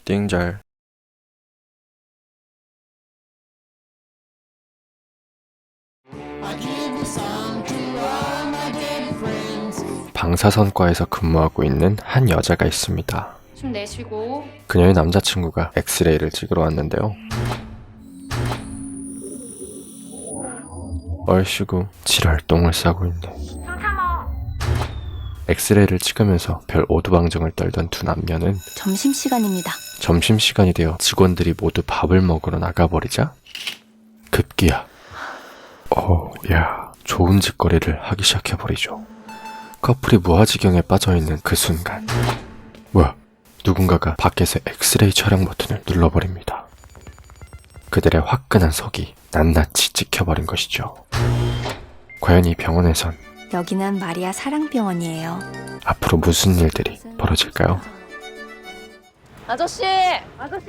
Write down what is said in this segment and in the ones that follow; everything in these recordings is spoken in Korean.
띵잘. 방사선과에서 근무하고 있는 한 여자가 있습니다. 숨 내쉬고. 그녀의 남자친구가 엑스레이를 찍으러 왔는데요. 얼씨구 지랄똥을 싸고 있네. 숨 참어. 엑스레이를 찍으면서 별 오두방정을 떨던 두 남녀는 점심시간입니다. 점심시간이 되어 직원들이 모두 밥을 먹으러 나가버리자 급기야 좋은 짓거리를 하기 시작해버리죠. 커플이 무아지경에 빠져있는 그 순간 뭐야, 누군가가 밖에서 엑스레이 촬영 버튼을 눌러버립니다. 그들의 화끈한 속이 낱낱이 찍혀버린 것이죠. 과연 이 병원에선 여기는 마리아 사랑병원이에요. 앞으로 무슨 일들이 벌어질까요? 아저씨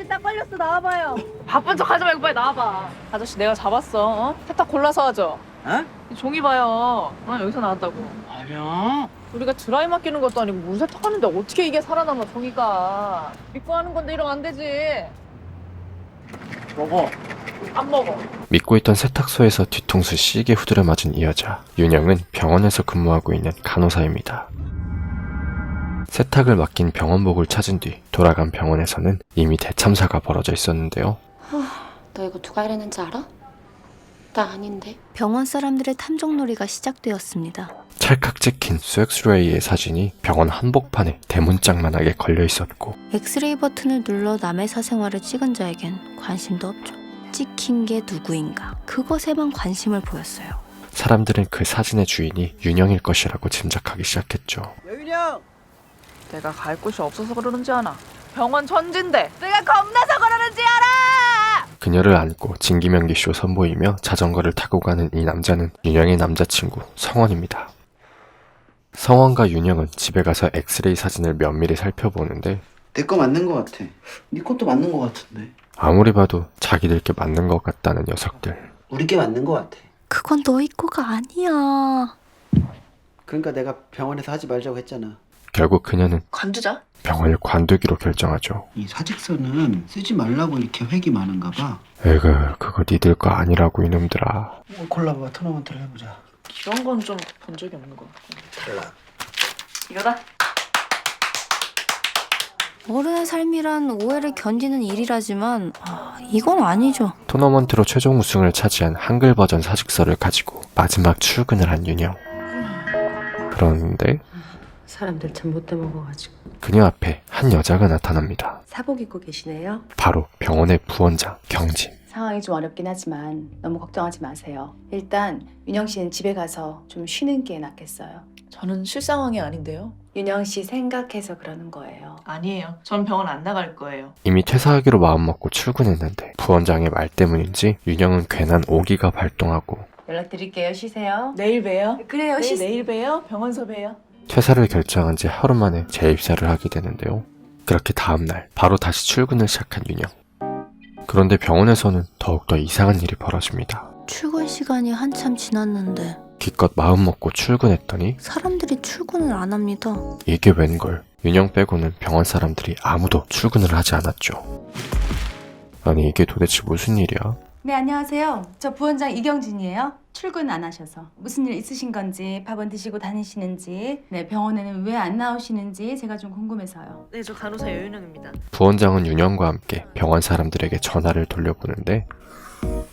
딱 걸렸어. 나와봐요. 바쁜 척 하지 말고 빨리 나와봐. 아저씨 내가 잡았어. 어? 세탁 골라서 하죠. 어? 이 종이 봐요. 여기서 나왔다고. 아니야. 우리가 드라이 맡기는 것도 아니고 물 세탁하는데 어떻게 이게 살아남아 종이가. 믿고 하는 건데 이러면 안 되지. 먹어. 안 먹어. 믿고 있던 세탁소에서 뒤통수 시게 후드려 맞은 이 여자 윤영은 병원에서 근무하고 있는 간호사입니다. 세탁을 맡긴 병원복을 찾은 뒤 돌아간 병원에서는 이미 대참사가 벌어져 있었는데요. 너 이거 누가 이랬는지 알아? 나 아닌데. 병원 사람들의 탐정놀이가 시작되었습니다. 찰칵 찍힌 스웩스레이의 사진이 병원 한복판에 대문짝만하게 걸려 있었고 엑스레이 버튼을 눌러 남의 사생활을 찍은 자에겐 관심도 없죠. 찍힌 게 누구인가 그것에만 관심을 보였어요. 사람들은 그 사진의 주인이 윤영일 것이라고 짐작하기 시작했죠. 여윤영. 내가 갈 곳이 없어서 그러는지 아나. 병원 천진데 내가 겁나서 그러는지 알아. 그녀를 안고 진기명기쇼 선보이며 자전거를 타고 가는 이 남자는 윤영의 남자친구 성원입니다. 성원과 윤영은 집에 가서 엑스레이 사진을 면밀히 살펴보는데 내 거 맞는 거 같아. 네 것도 맞는 거 같은데. 아무리 봐도 자기들께 맞는 것 같다는 녀석들. 우리 게 맞는 거 같아. 그건 너희 거가 아니야. 그러니까 내가 병원에서 하지 말자고 했잖아. 결국 그녀는 관두자. 병원을 관두기로 결정하죠. 이 사직서는 쓰지 말라고 이렇게 획이 많은가 봐. 에그, 그거 니들 거 아니라고 이놈들아. 골라봐. 토너먼트를 해보자. 이런 건 좀 본 적이 없는 것 같고. 달라. 이거다. 어른의 삶이란 오해를 견디는 일이라지만 이건 아니죠. 토너먼트로 최종 우승을 차지한 한글 버전 사직서를 가지고 마지막 출근을 한 윤영. 그런데 사람들 참 못돼 먹어가지고. 그녀 앞에 한 여자가 나타납니다. 사복 입고 계시네요. 바로 병원의 부원장 경진. 상황이 좀 어렵긴 하지만 너무 걱정하지 마세요. 일단 윤영 씨는 집에 가서 좀 쉬는 게 낫겠어요. 저는 실상황이 아닌데요. 윤영 씨 생각해서 그러는 거예요. 아니에요. 전 병원 안 나갈 거예요. 이미 퇴사하기로 마음먹고 출근했는데 부원장의 말 때문인지 윤영은 괜한 오기가 발동하고 연락드릴게요. 쉬세요. 내일 봬요. 그래요. 내일 봬요. 병원서 봬요. 퇴사를 결정한 지 하루 만에 재입사를 하게 되는데요. 그렇게 다음날 바로 다시 출근을 시작한 윤영. 그런데 병원에서는 더욱더 이상한 일이 벌어집니다. 출근 시간이 한참 지났는데 기껏 마음먹고 출근했더니 사람들이 출근을 안 합니다. 이게 웬걸. 윤영 빼고는 병원 사람들이 아무도 출근을 하지 않았죠. 아니 이게 도대체 무슨 일이야? 네, 안녕하세요. 저 부원장 이경진이에요. 출근 안 하셔서 무슨 일 있으신 건지, 밥은 드시고 다니시는지, 네, 병원에는 왜 안 나오시는지 제가 좀 궁금해서요. 네, 저 간호사 여윤영입니다. 부원장은 윤영과 함께 병원 사람들에게 전화를 돌려보는데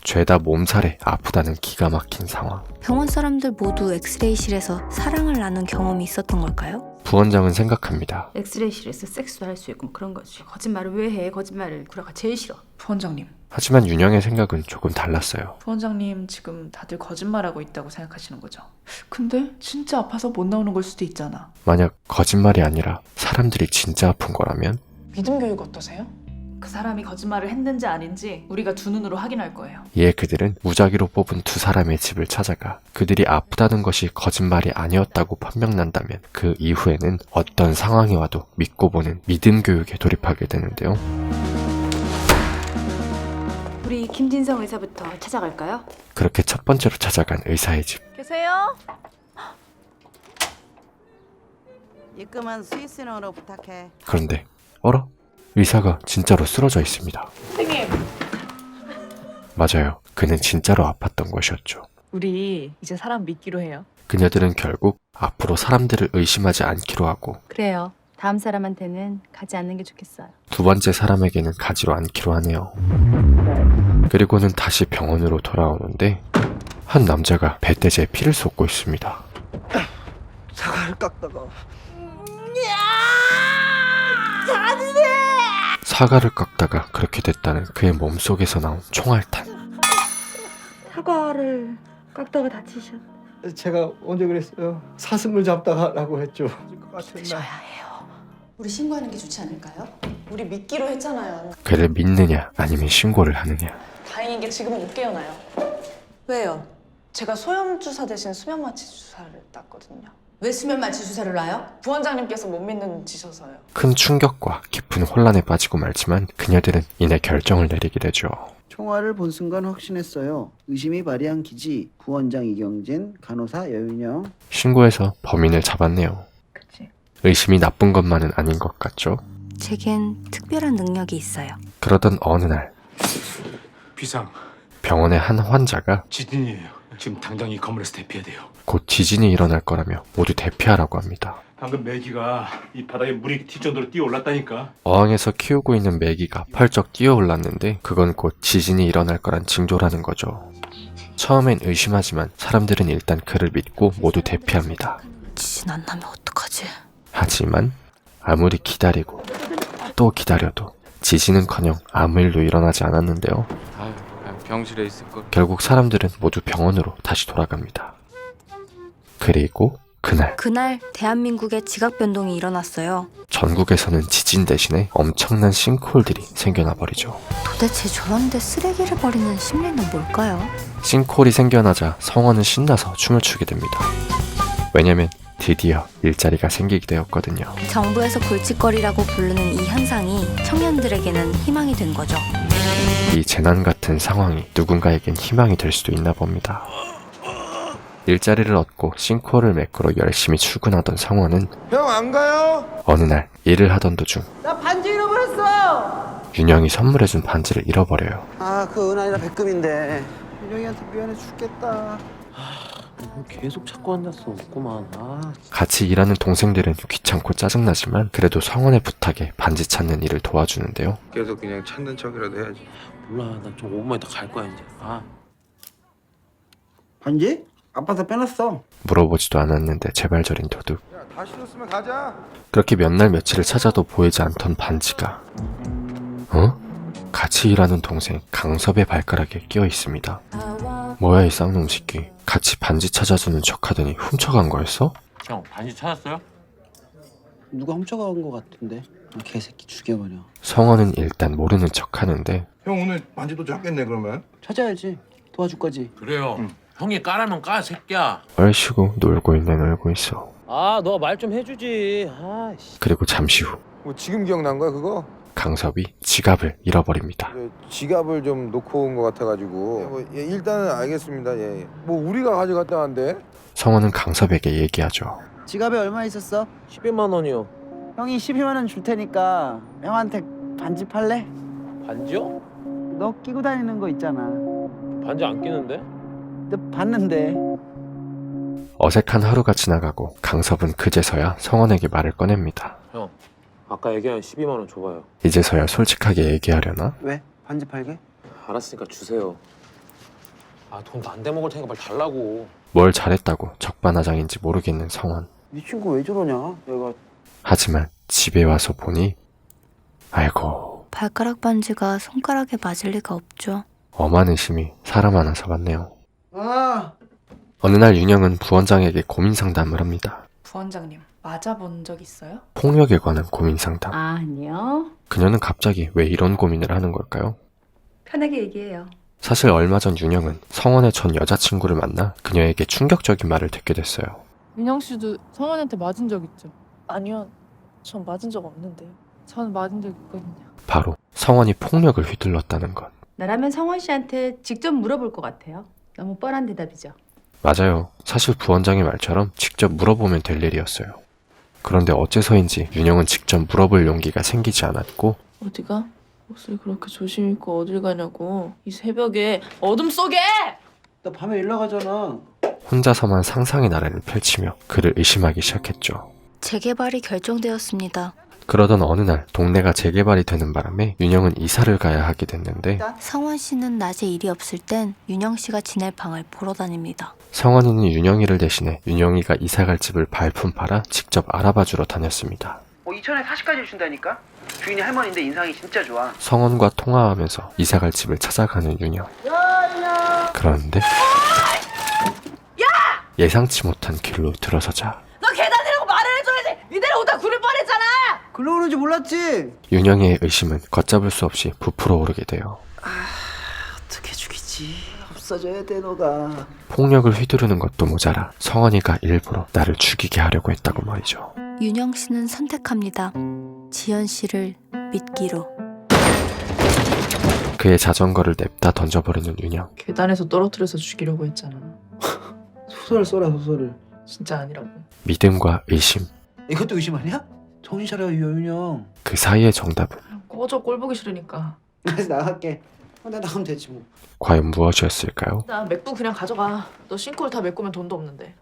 죄다 몸살에 아프다는 기가 막힌 상황. 병원 사람들 모두 엑스레이실에서 사랑을 나눈 경험이 있었던 걸까요? 부원장은 생각합니다. 엑스레이실에서 섹스도 할 수 있고 뭐 그런 거지. 거짓말을 왜 해? 거짓말을 구라가 제일 싫어. 부원장님. 하지만 윤영의 생각은 조금 달랐어요. 부원장님 지금 다들 거짓말하고 있다고 생각하시는 거죠? 근데 진짜 아파서 못 나오는 걸 수도 있잖아. 만약 거짓말이 아니라 사람들이 진짜 아픈 거라면? 믿음 교육 어떠세요? 그 사람이 거짓말을 했는지 아닌지 우리가 두 눈으로 확인할 거예요. 이에 그들은 무작위로 뽑은 두 사람의 집을 찾아가 그들이 아프다는 것이 거짓말이 아니었다고 판명난다면 그 이후에는 어떤 상황이 와도 믿고 보는 믿음 교육에 돌입하게 되는데요. 우리 김진성 의사부터 찾아갈까요? 그렇게 첫 번째로 찾아간 의사의 집. 계세요? 입금은 스위스령으로 부탁해. 그런데 어라? 의사가 진짜로 쓰러져 있습니다. 선생님, 맞아요. 그는 진짜로 아팠던 것이었죠. 우리 이제 사람 믿기로 해요. 그녀들은 결국 앞으로 사람들을 의심하지 않기로 하고 그래요. 다음 사람한테는 가지 않는 게 좋겠어요. 두 번째 사람에게는 가지로 않기로 하네요. 그리고는 다시 병원으로 돌아오는데 한 남자가 배대지에 피를 쏟고 있습니다. 사과를 깎다가 사과를 깎다가 그렇게 됐다는 그의 몸속에서 나온 총알탄. 사과를 깎다가 다치셨. 제가 언제 그랬어요? 사슴을 잡다가라고 했죠. 우리 신고하는 게 좋지 않을까요? 우리 믿기로 했잖아요. 그를 믿느냐 아니면 신고를 하느냐. 다행인 게 지금은 못 깨어나요. 왜요? 제가 소염 주사 대신 수면 마취 주사를 땄거든요. 왜 수면 마취 주사를 놔요? 부원장님께서 못 믿는 지셔서요. 큰 충격과 깊은 혼란에 빠지고 말지만 그녀들은 이내 결정을 내리게 되죠. 총알을 본 순간 확신했어요. 의심이 발휘한 기지 부원장 이경진, 간호사 여윤영. 신고해서 범인을 잡았네요. 그치. 의심이 나쁜 것만은 아닌 것 같죠. 제겐 특별한 능력이 있어요. 그러던 어느 날 비상 병원의 한 환자가 지진이에요. 지금 당장 이 건물에서 대피해야 돼요. 곧 지진이 일어날 거라며 모두 대피하라고 합니다. 방금 메기가 이 바닥에 물이 튈 정도로 뛰어올랐다니까. 어항에서 키우고 있는 메기가 펄쩍 뛰어올랐는데 그건 곧 지진이 일어날 거란 징조라는 거죠. 처음엔 의심하지만 사람들은 일단 그를 믿고 모두 대피합니다. 지진 안 나면 어떡하지? 하지만 아무리 기다리고 또 기다려도 지진은커녕 아무 일도 일어나지 않았는데요. 아유, 그냥 병실에 있을 걸. 결국 사람들은 모두 병원으로 다시 돌아갑니다. 그리고 그날 대한민국에 지각 변동이 일어났어요. 전국에서는 지진 대신에 엄청난 싱크홀들이 생겨나 버리죠. 도대체 저런데 쓰레기를 버리는 심리는 뭘까요? 싱크홀이 생겨나자 성원은 신나서 춤을 추게 됩니다. 왜냐면 드디어 일자리가 생기게 되었거든요. 정부에서 골칫거리라고 부르는 이 현상이 청년들에게는 희망이 된 거죠. 이 재난 같은 상황이 누군가에겐 희망이 될 수도 있나 봅니다. 일자리를 얻고 싱크홀을 메꾸러 열심히 출근하던 성원은 형 안 가요? 어느 날 일을 하던 도중 나 반지 잃어버렸어. 윤영이 선물해준 반지를 잃어버려요. 아, 그 은하이라 백금인데. 윤영이한테 미안해 죽겠다. 계속 찾고 앉았어. 없구만. 같이 일하는 동생들은 귀찮고 짜증나지만 그래도 성원의 부탁에 반지 찾는 일을 도와주는데요. 계속 그냥 찾는 척이라도 해야지. 몰라. 나 좀 5분만 있다 갈 거야 이제. 반지? 아빠서 빼놨어. 물어보지도 않았는데 제발저린 도둑. 야, 다시 줬으면 가자. 그렇게 몇 날 며칠을 찾아도 보이지 않던 반지가 같이 일하는 동생 강섭의 발가락에 끼어 있습니다. 뭐야 이 쌍놈 새끼. 같이 반지 찾아주는 척하더니 훔쳐간 거였어? 형, 반지 찾았어요? 누가 훔쳐간 거 같은데. 개새끼 죽여버려. 성원은 일단 모르는 척하는데 형 오늘 반지도 찾겠네 그러면. 찾아야지. 도와줄 거지. 그래요. 형이 까라면 까, 새끼야. 얼씨구 놀고 있어. 너 말 좀 해주지. 그리고 잠시 후 뭐 지금 기억난 거야 그거? 강섭이 지갑을 잃어버립니다. 지갑을 좀 놓고 온 거 같아가지고. 일단은 알겠습니다. 예. 뭐 우리가 가져갔다는데. 성원은 강섭에게 얘기하죠. 지갑에 얼마 있었어? 12만 원이요. 형이 12만 원 줄 테니까 형한테 반지 팔래? 반지요? 너 끼고 다니는 거 있잖아. 반지 안 끼는데? 너 봤는데. 어색한 하루가 지나가고 강섭은 그제서야 성원에게 말을 꺼냅니다. 형, 아까 얘기한 12만 원 줘봐요. 이제서야 솔직하게 얘기하려나? 왜? 반지 팔게? 알았으니까 주세요. 돈 안 대 먹을 테니까 빨리 달라고. 뭘 잘했다고 적반하장인지 모르겠는 성원. 네 친구 왜 저러냐? 내가. 하지만 집에 와서 보니 아이고, 발가락 반지가 손가락에 맞을 리가 없죠. 엄한 의심이 사람 하나서 같네요. 아, 어느 날 윤영은 부원장에게 고민 상담을 합니다. 부원장님, 맞아본 적 있어요? 폭력에 관한 고민 상담. 아니요. 그녀는 갑자기 왜 이런 고민을 하는 걸까요? 편하게 얘기해요. 사실 얼마 전 윤영은 성원의 전 여자친구를 만나 그녀에게 충격적인 말을 듣게 됐어요. 윤영 씨도 성원한테 맞은 적 있죠? 아니요, 전 맞은 적 없는데요. 저는 맞은 적 있거든요. 바로 성원이 폭력을 휘둘렀다는 것. 나라면 성원 씨한테 직접 물어볼 것 같아요. 너무 뻔한 대답이죠. 맞아요. 사실 부원장의 말처럼 직접 물어보면 될 일이었어요. 그런데 어째서인지 윤영은 직접 물어볼 용기가 생기지 않았고 어디가? 옷을 그렇게 조심 입고 어딜 가냐고. 이 새벽에 어둠 속에! 나 밤에 일 나가잖아. 혼자서만 상상의 나래를 펼치며 그를 의심하기 시작했죠. 재개발이 결정되었습니다. 그러던 어느 날 동네가 재개발이 되는 바람에 윤영은 이사를 가야 하게 됐는데 성원 씨는 낮에 일이 없을 땐 윤영 씨가 지낼 방을 보러 다닙니다. 성원이는 윤영이를 대신해 윤영이가 이사갈 집을 발품 팔아 직접 알아봐주러 다녔습니다. 2천에 40까지 준다니까? 주인이 할머니인데 인상이 진짜 좋아. 성원과 통화하면서 이사갈 집을 찾아가는 윤영. 그런데 예상치 못한 길로 들어서자 너 계단이라고 말을 해줘야지! 이대로 오다 구를 뻔했잖아! 글로 그런지 몰랐지? 윤영이의 의심은 걷잡을 수 없이 부풀어 오르게 돼요. 어떻게 죽이지? 없어져야 돼 너가. 폭력을 휘두르는 것도 모자라 성원이가 일부러 나를 죽이게 하려고 했다고 말이죠. 윤영 씨는 선택합니다. 지연 씨를 믿기로. 그의 자전거를 냅다 던져버리는 윤영. 계단에서 떨어뜨려서 죽이려고 했잖아. 소설을 써라 소설을. 진짜 아니라고. 믿음과 의심, 이것도 의심 아니야? 정신 차려 여윤영. 그 사이의 정답은 꺼져, 꼴 보기 싫으니까. 그래서 나갈게. 나 나가면 되지 뭐. 과연 무엇이었을까요? 나 맥북 그냥 가져가. 너 싱크홀 다 메꾸면 돈도 없는데.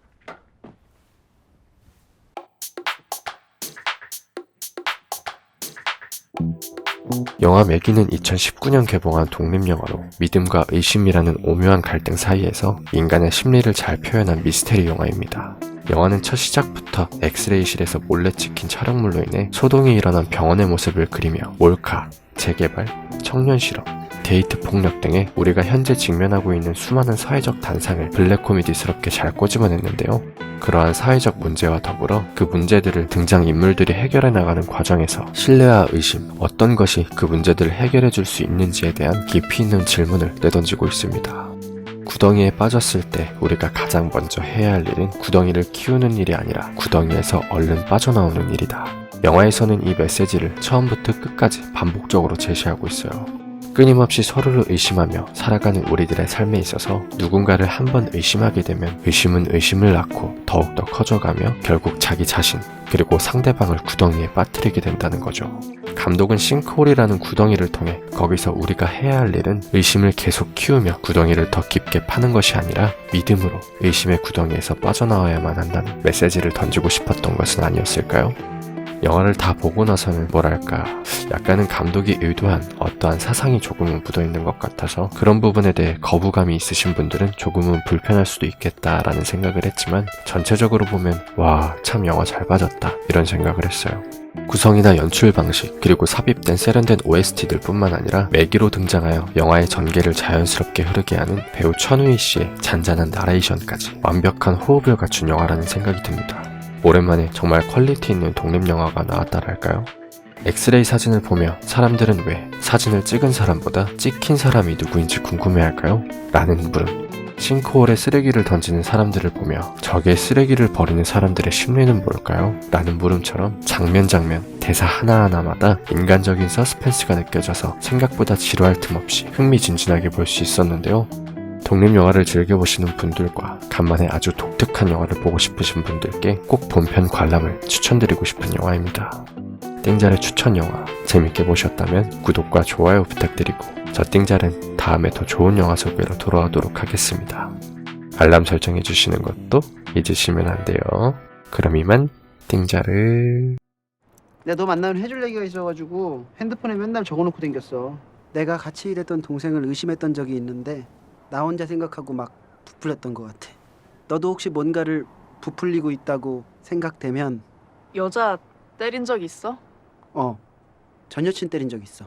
영화 매기는 2019년 개봉한 독립영화로 믿음과 의심이라는 오묘한 갈등 사이에서 인간의 심리를 잘 표현한 미스테리 영화입니다. 영화는 첫 시작부터 엑스레이실에서 몰래 찍힌 촬영물로 인해 소동이 일어난 병원의 모습을 그리며 몰카, 재개발, 청년 실업, 데이트 폭력 등의 우리가 현재 직면하고 있는 수많은 사회적 단상을 블랙 코미디스럽게 잘 꼬집어냈는데요. 그러한 사회적 문제와 더불어 그 문제들을 등장인물들이 해결해 나가는 과정에서 신뢰와 의심, 어떤 것이 그 문제들을 해결해 줄 수 있는지에 대한 깊이 있는 질문을 내던지고 있습니다. 구덩이에 빠졌을 때 우리가 가장 먼저 해야 할 일은 구덩이를 키우는 일이 아니라 구덩이에서 얼른 빠져나오는 일이다. 영화에서는 이 메시지를 처음부터 끝까지 반복적으로 제시하고 있어요. 끊임없이 서로를 의심하며 살아가는 우리들의 삶에 있어서 누군가를 한 번 의심하게 되면 의심은 의심을 낳고 더욱더 커져가며 결국 자기 자신 그리고 상대방을 구덩이에 빠뜨리게 된다는 거죠. 감독은 싱크홀이라는 구덩이를 통해 거기서 우리가 해야 할 일은 의심을 계속 키우며 구덩이를 더 깊게 파는 것이 아니라 믿음으로 의심의 구덩이에서 빠져나와야만 한다는 메시지를 던지고 싶었던 것은 아니었을까요? 영화를 다 보고 나서는 뭐랄까 약간은 감독이 의도한 어떠한 사상이 조금은 묻어있는 것 같아서 그런 부분에 대해 거부감이 있으신 분들은 조금은 불편할 수도 있겠다라는 생각을 했지만 전체적으로 보면 와, 참 영화 잘 봐졌다 이런 생각을 했어요. 구성이나 연출 방식 그리고 삽입된 세련된 OST들 뿐만 아니라 매기로 등장하여 영화의 전개를 자연스럽게 흐르게 하는 배우 천우희 씨의 잔잔한 나레이션까지 완벽한 호흡을 갖춘 영화라는 생각이 듭니다. 오랜만에 정말 퀄리티 있는 독립영화가 나왔다랄까요? 엑스레이 사진을 보며 사람들은 왜 사진을 찍은 사람보다 찍힌 사람이 누구인지 궁금해할까요? 라는 물음. 싱크홀에 쓰레기를 던지는 사람들을 보며 저게 쓰레기를 버리는 사람들의 심리는 뭘까요? 라는 물음처럼 장면 대사 하나하나마다 인간적인 서스펜스가 느껴져서 생각보다 지루할 틈 없이 흥미진진하게 볼 수 있었는데요. 독립영화를 즐겨보시는 분들과 간만에 아주 독특한 영화를 보고 싶으신 분들께 꼭 본편 관람을 추천드리고 싶은 영화입니다. 띵잘의 추천 영화 재밌게 보셨다면 구독과 좋아요 부탁드리고 저 띵잘은 다음에 더 좋은 영화 소개로 돌아오도록 하겠습니다. 알람 설정해주시는 것도 잊으시면 안 돼요. 그럼 이만 띵잘을. 내가 너 만나면 해줄 얘기가 있어가지고 핸드폰에 맨날 적어놓고 댕겼어. 내가 같이 일했던 동생을 의심했던 적이 있는데 나 혼자 생각하고 막 부풀렸던 것 같아. 너도 혹시 뭔가를 부풀리고 있다고 생각되면 여자 때린 적 있어? 전 여친 때린 적 있어.